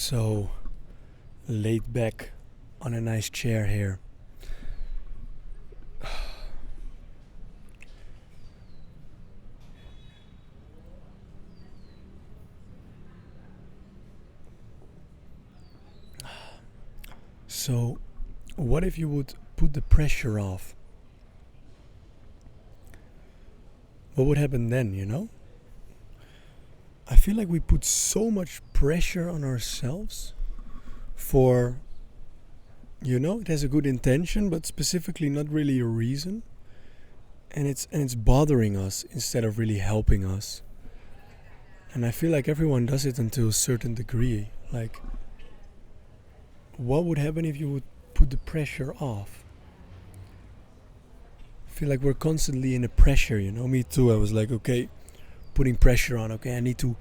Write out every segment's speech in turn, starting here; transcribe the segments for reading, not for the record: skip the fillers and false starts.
so laid back on a nice chair here. So, what if you would put the pressure off? What would happen then, you know? I feel like we put so much pressure on ourselves for, it has a good intention, but specifically not really a reason. And it's bothering us instead of really helping us. And I feel like everyone does it until a certain degree. Like, what would happen if you would put the pressure off? I feel like we're constantly in a pressure, Me too. I was like, okay, putting pressure on. Okay, I need to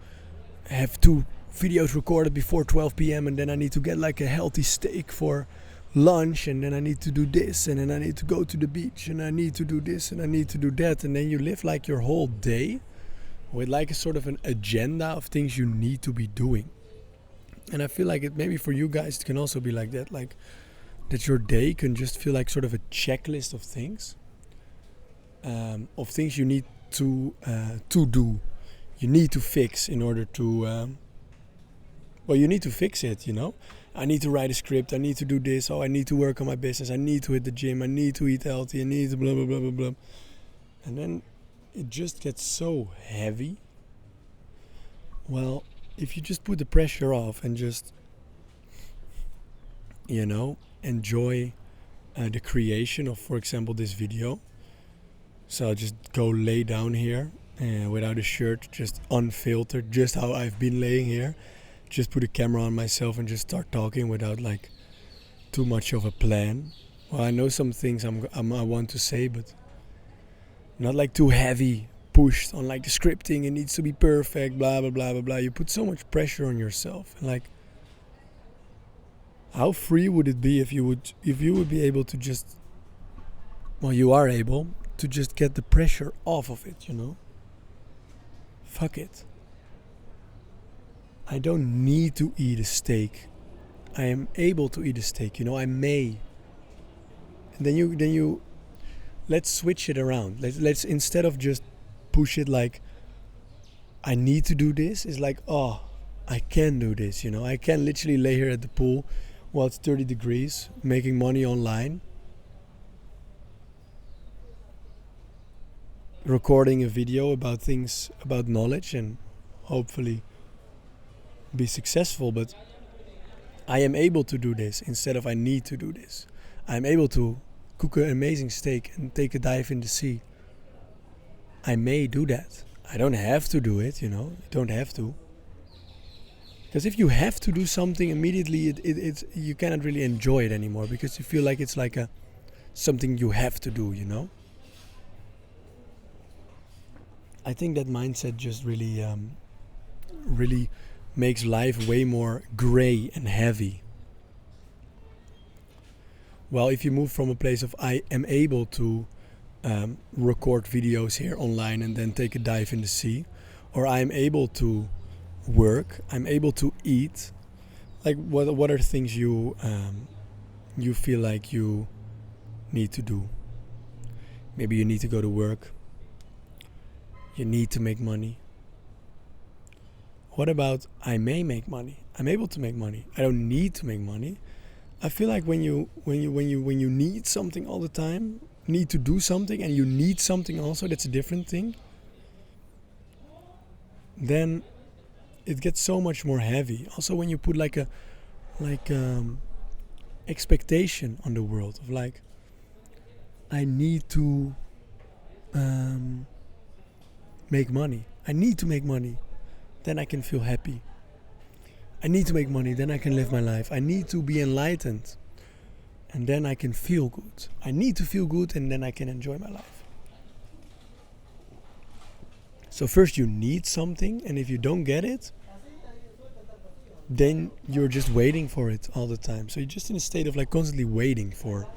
have 2 videos recorded before 12 p.m. and then I need to get like a healthy steak for lunch, and then I need to do this, and then I need to go to the beach, and I need to do this, and I need to do that. And then you live like your whole day with like a sort of an agenda of things you need to be doing. And I feel like it maybe for you guys it can also be like that, like that your day can just feel like sort of a checklist of things you need to do, you need to fix in order to you need to fix it, I need to write a script, I need to do this, I need to work on my business, I need to hit the gym, I need to eat healthy, I need to blah blah blah blah blah. And then it just gets so heavy. Well, if you just put the pressure off and just, enjoy the creation of, for example, this video. So I'll just go lay down here without a shirt, just unfiltered, just how I've been laying here. Just put a camera on myself and just start talking without like too much of a plan. Well, I know some things I want to say, but not like too heavy, pushed on like the scripting. It needs to be perfect, blah blah blah blah blah. You put so much pressure on yourself, and like, how free would it be if you would be able to just, you are able to just get the pressure off of it, Fuck it. I don't need to eat a steak. I am able to eat a steak, I may. And then you let's switch it around. Let's instead of just push it like I need to do this, it's like, I can do this, I can literally lay here at the pool while it's 30 degrees, making money online, recording a video about things, about knowledge, and hopefully be successful. But I am able to do this instead of I need to do this. I'm able to cook an amazing steak and take a dive in the sea. I may do that. I don't have to do it, You don't have to. Because if you have to do something immediately, it's you cannot really enjoy it anymore, because you feel like it's like something you have to do, I think that mindset just really makes life way more gray and heavy. Well, if you move from a place of I am able to record videos here online and then take a dive in the sea, or I am able to work, I'm able to eat, like what are things you feel like you need to do? Maybe you need to go to work. You need to make money. What about I may make money? I'm able to make money. I don't need to make money. I feel like when you need something all the time, need to do something, and you need something also, that's a different thing. Then it gets so much more heavy. Also, when you put like expectation on the world of like, I need to make money. I need to make money. Then I can feel happy. I need to make money. Then I can live my life. I need to be enlightened. And then I can feel good. I need to feel good, and then I can enjoy my life. So first you need something, and if you don't get it, then you're just waiting for it all the time. So you're just in a state of like constantly waiting for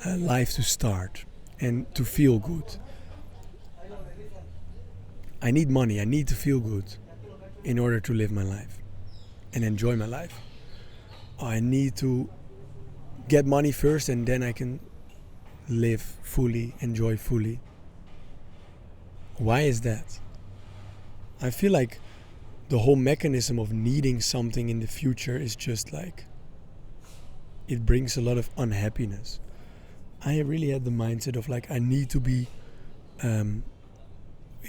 life to start and to feel good. I need money. I need to feel good in order to live my life and enjoy my life. I need to get money first and then I can live fully, enjoy fully. Why is that? I feel like the whole mechanism of needing something in the future is just like, it brings a lot of unhappiness. I really had the mindset of like, I need to be in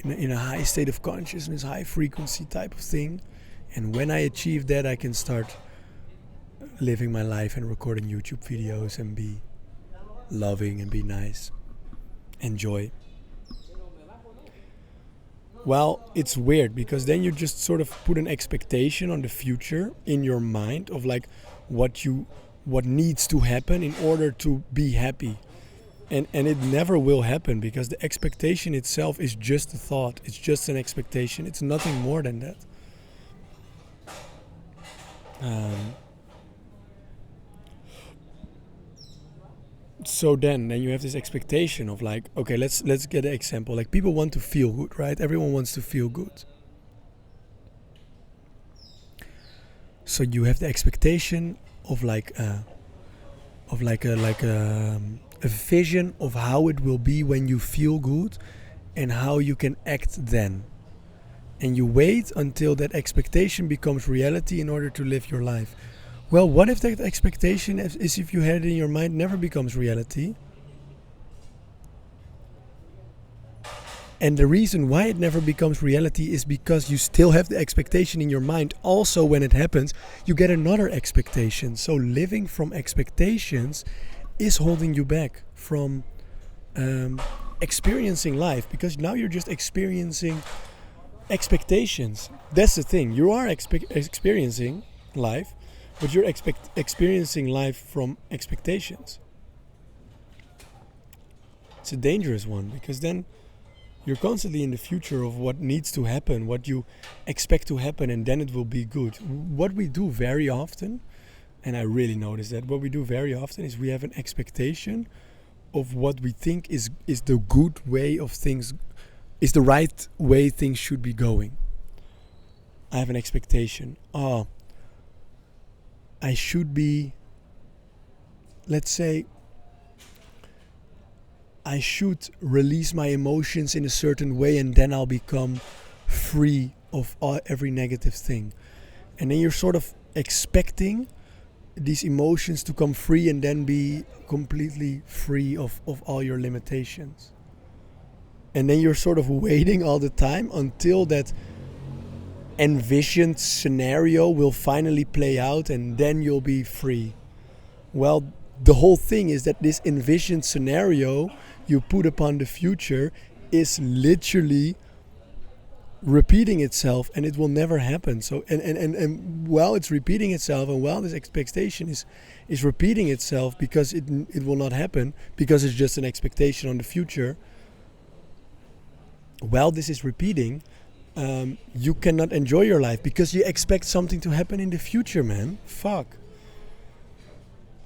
a high state of consciousness, high frequency type of thing. And when I achieve that, I can start living my life and recording YouTube videos and be loving and be nice. Enjoy. Well, it's weird because then you just sort of put an expectation on the future in your mind of like what needs to happen in order to be happy. And it never will happen because the expectation itself is just a thought. It's just an expectation. It's nothing more than that. So then you have this expectation of like, okay, let's get an example. Like people want to feel good, right? Everyone wants to feel good. So you have the expectation of a vision of how it will be when you feel good and how you can act then. And you wait until that expectation becomes reality in order to live your life. Well, what if that expectation is if you had it in your mind never becomes reality? And the reason why it never becomes reality is because you still have the expectation in your mind. Also, when it happens, you get another expectation. So living from expectations is holding you back from experiencing life, because now you're just experiencing expectations. That's the thing. You are experiencing life, but you're experiencing life from expectations. It's a dangerous one, because then you're constantly in the future of what needs to happen, what you expect to happen, and then it will be good. What we do very often, and I really notice that, what we do very often is we have an expectation of what we think is the good way of things, is the right way things should be going. I have an expectation. I should be, let's say, I should release my emotions in a certain way and then I'll become free of every negative thing. And then you're sort of expecting these emotions to come free and then be completely free of all your limitations. And then you're sort of waiting all the time until that envisioned scenario will finally play out and then you'll be free. Well, the whole thing is that this envisioned scenario you put upon the future is literally repeating itself, and it will never happen. So and while it's repeating itself, and while this expectation is repeating itself, because it will not happen, because it's just an expectation on the future, while this is repeating, you cannot enjoy your life because you expect something to happen in the future, man.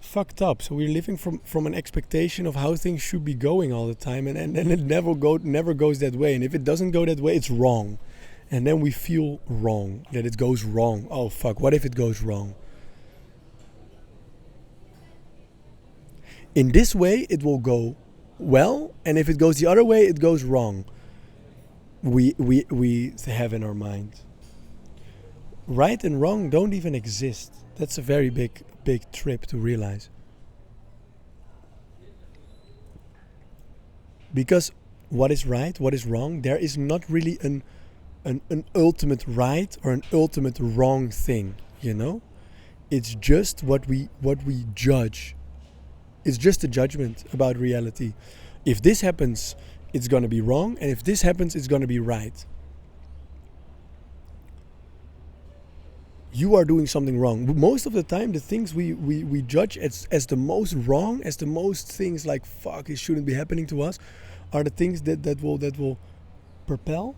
Fucked up. So we're living from an expectation of how things should be going all the time, and it never goes that way. And if it doesn't go that way, it's wrong. And then we feel wrong, that it goes wrong. Oh fuck, what if it goes wrong? In this way it will go well, and if it goes the other way, it goes wrong. We have in our mind. Right and wrong don't even exist. That's a very big trip to realize. Because what is right, what is wrong, there is not really an ultimate right or an ultimate wrong thing, you know? It's just what we judge. It's just a judgment about reality. If this happens, it's going to be wrong, and if this happens, it's going to be right. You are doing something wrong. Most of the time, the things we judge as the most wrong, as the most things like fuck, it shouldn't be happening to us, are the things that will propel,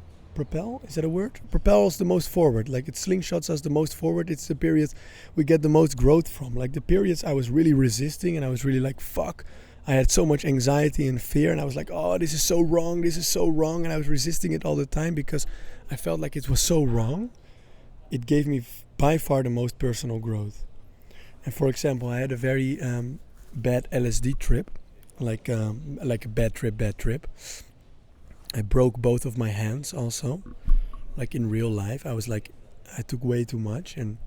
is that a word? Propel us the most forward. Like it slingshots us the most forward. It's the periods we get the most growth from. Like the periods I was really resisting and I was really like fuck. I had so much anxiety and fear, and I was like, oh, this is so wrong, and I was resisting it all the time because I felt like it was so wrong. It gave me by far the most personal growth. And for example, I had a very bad LSD trip, like a bad trip. I broke both of my hands also, like in real life. I took way too much, and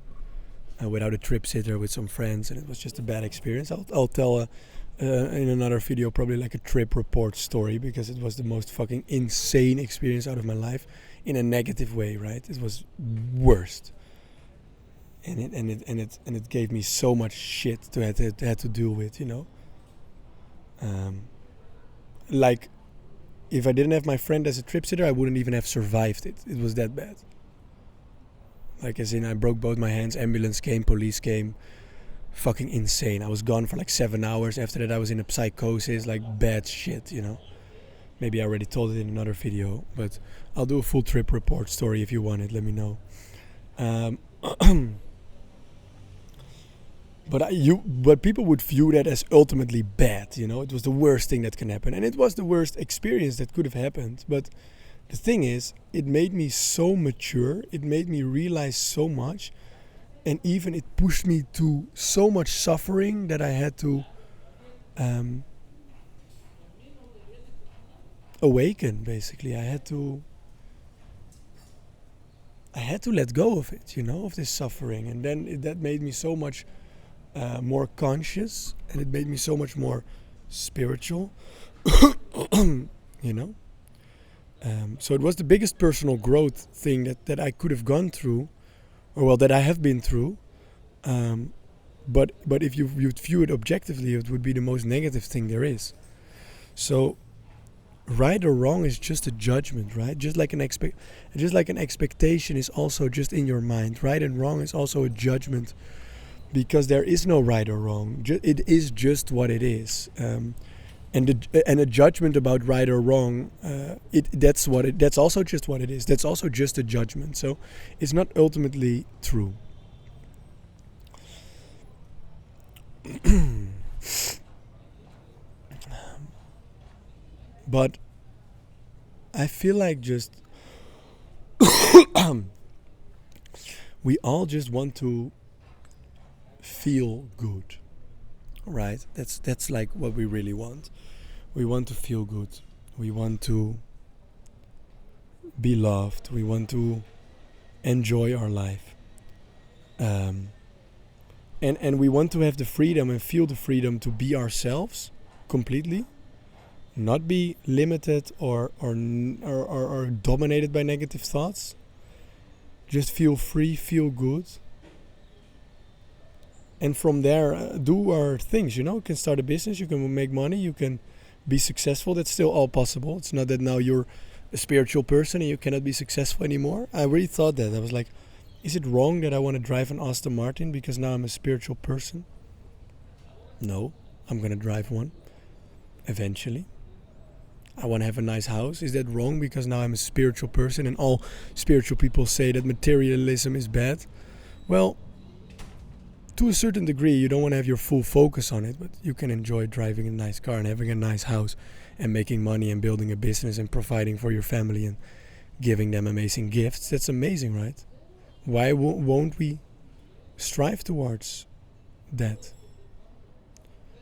without a trip sitter with some friends, and it was just a bad experience. I'll tell in another video probably like a trip report story, because it was the most fucking insane experience out of my life in a negative way, right? It was worst. And it gave me so much shit to had to deal with, you know. Like, if I didn't have my friend as a trip sitter, I wouldn't even have survived it. It was that bad. Like, as in, I broke both my hands, ambulance came, police came. Fucking insane. I was gone for like 7 hours. After that, I was in a psychosis, like bad shit, you know. Maybe I already told it in another video, but I'll do a full trip report story if you want it. Let me know. But people would view that as ultimately bad, you know. It was the worst thing that can happen, and it was the worst experience that could have happened. But the thing is, it made me so mature. It made me realize so much, and even it pushed me to so much suffering that I had to awaken. Basically, I had to let go of it, you know, of this suffering, and then that made me so much more conscious, and it made me so much more spiritual, you know. So it was the biggest personal growth thing that I could have gone through, or well, that I have been through. But if you view it objectively, it would be the most negative thing there is. So right or wrong is just a judgment, right? Just like an expectation is also just in your mind. Right and wrong is also a judgment, because there is no right or wrong. It is just what it is. And a judgment about right or wrong, that's also just what it is. That's also just a judgment. So it's not ultimately true. But I feel like just we all just want to feel good, right? That's like what we really want. We want to feel good. We want to be loved. We want to enjoy our life. And we want to have the freedom and feel the freedom to be ourselves completely, not be limited or dominated by negative thoughts. Just feel free, feel good. And from there, do our things, you know. You can start a business, you can make money, you can be successful. That's still all possible. It's not that now you're a spiritual person and you cannot be successful anymore. I really thought that. I was like, is it wrong that I want to drive an Aston Martin because now I'm a spiritual person? No, I'm going to drive one eventually. I want to have a nice house. Is that wrong because now I'm a spiritual person and all spiritual people say that materialism is bad? Well, to a certain degree, you don't want to have your full focus on it, but you can enjoy driving a nice car and having a nice house and making money and building a business and providing for your family and giving them amazing gifts. That's amazing, right? Why won't we strive towards that?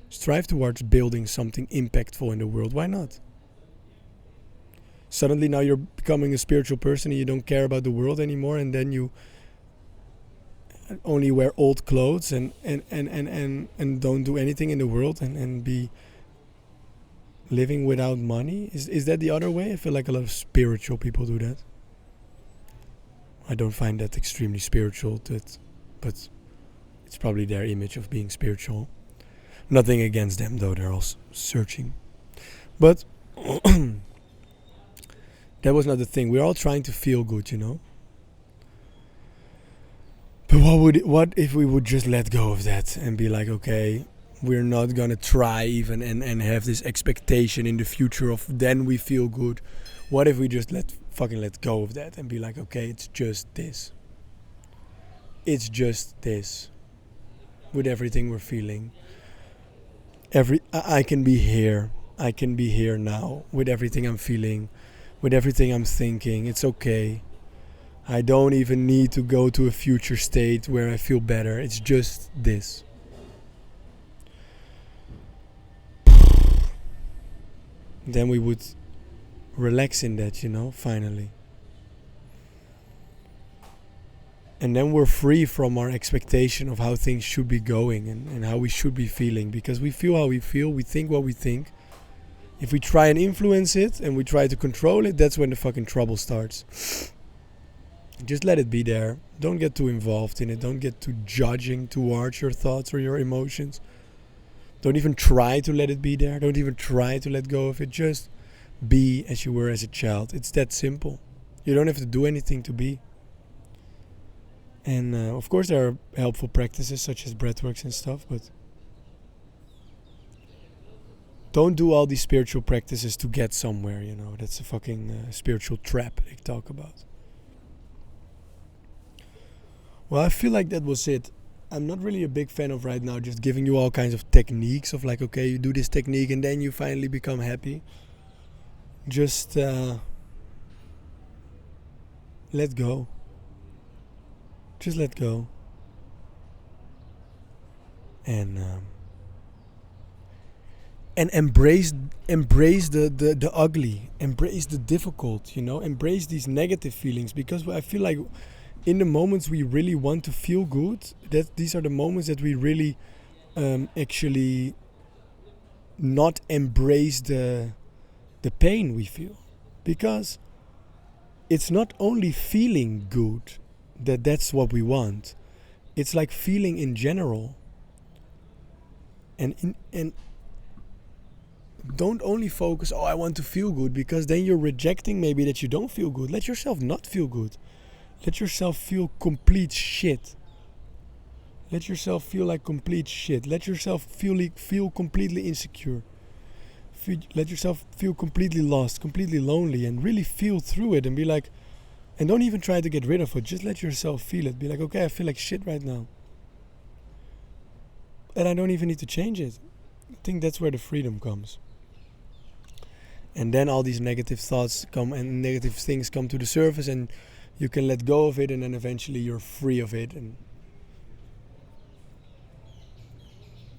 Strive towards building something impactful in the world. Why not? Suddenly now you're becoming a spiritual person and you don't care about the world anymore, and then you only wear old clothes and don't do anything in the world and be living without money. Is that the other way? I feel like a lot of spiritual people do that. I don't find that extremely spiritual, but it's probably their image of being spiritual. Nothing against them though, they're all searching. But that was not the thing. We're all trying to feel good, you know. But what if we would just let go of that and be like, okay, we're not gonna try even and have this expectation in the future of then we feel good. What if we just let go of that and be like, okay, it's just this. It's just this. With everything we're feeling. I can be here. I can be here now with everything I'm feeling, with everything I'm thinking. It's okay. I don't even need to go to a future state where I feel better. It's just this. then we would relax in that, finally. And then we're free from our expectation of how things should be going and how we should be feeling, because we feel how we feel, we think what we think. If we try and influence it and we try to control it, that's when the fucking trouble starts. Just let it be there. Don't get too involved in it. Don't get too judging towards your thoughts or your emotions. Don't even try to let it be there. Don't even try to let go of it. Just be as you were as a child. It's that simple. You don't have to do anything to be. And of course there are helpful practices such as breathworks and stuff, but don't do all these spiritual practices to get somewhere, That's a fucking spiritual trap they talk about. Well, I feel like that was it. I'm not really a big fan of right now just giving you all kinds of techniques of like, okay, you do this technique and then you finally become happy. Just let go. Just let go. And embrace the ugly. Embrace the difficult, Embrace these negative feelings, because I feel like in the moments we really want to feel good, that these are the moments that we really actually not embrace the pain we feel. Because it's not only feeling good that's what we want. It's like feeling in general. And don't only focus, I want to feel good, because then you're rejecting maybe that you don't feel good. Let yourself not feel good. Let yourself feel complete shit. Let yourself feel like complete shit. Let yourself feel completely insecure. Let yourself feel completely lost, completely lonely, and really feel through it and be like, and don't even try to get rid of it. Just let yourself feel it. Be like, okay, I feel like shit right now. And I don't even need to change it. I think that's where the freedom comes. And then all these negative thoughts come and negative things come to the surface, and you can let go of it, and then eventually you're free of it. And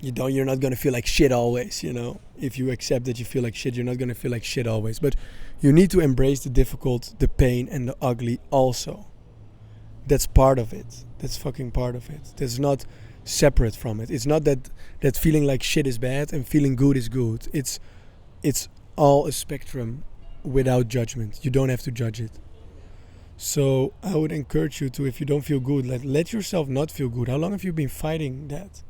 you're not going to feel like shit always, If you accept that you feel like shit, you're not going to feel like shit always. But you need to embrace the difficult, the pain, and the ugly also. That's part of it. That's fucking part of it. That's not separate from it. It's not that feeling like shit is bad and feeling good is good. It's all a spectrum without judgment. You don't have to judge it. So I would encourage you to, if you don't feel good, let yourself not feel good. How long have you been fighting that?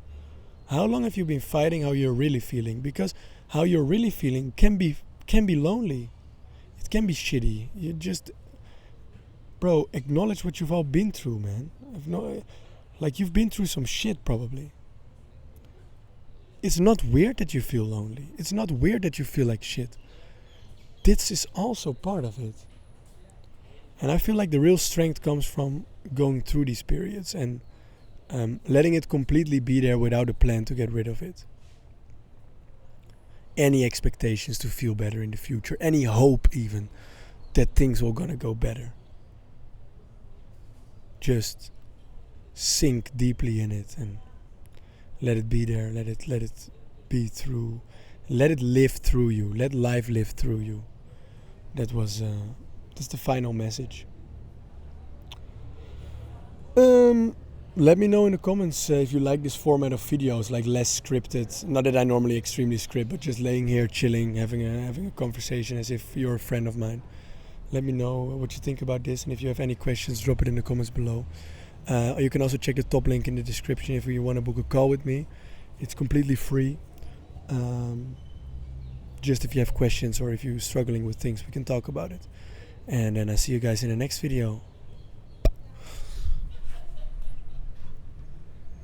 How long have you been fighting how you're really feeling? Because how you're really feeling can be lonely. It can be shitty. You just, bro, acknowledge what you've all been through, man. You've been through some shit probably. It's not weird that you feel lonely. It's not weird that you feel like shit. This is also part of it. And I feel like the real strength comes from going through these periods and letting it completely be there without a plan to get rid of it. Any expectations to feel better in the future. Any hope even that things will gonna go better. Just sink deeply in it and let it be there. Let it be through. Let it live through you. Let life live through you. That's the final message. Let me know in the comments if you like this format of videos, like less scripted. Not that I normally extremely script, but just laying here, chilling, having a conversation as if you're a friend of mine. Let me know what you think about this, and if you have any questions, drop it in the comments below. You can also check the top link in the description if you want to book a call with me. It's completely free. Just if you have questions or if you're struggling with things, we can talk about it. And then I see you guys in the next video.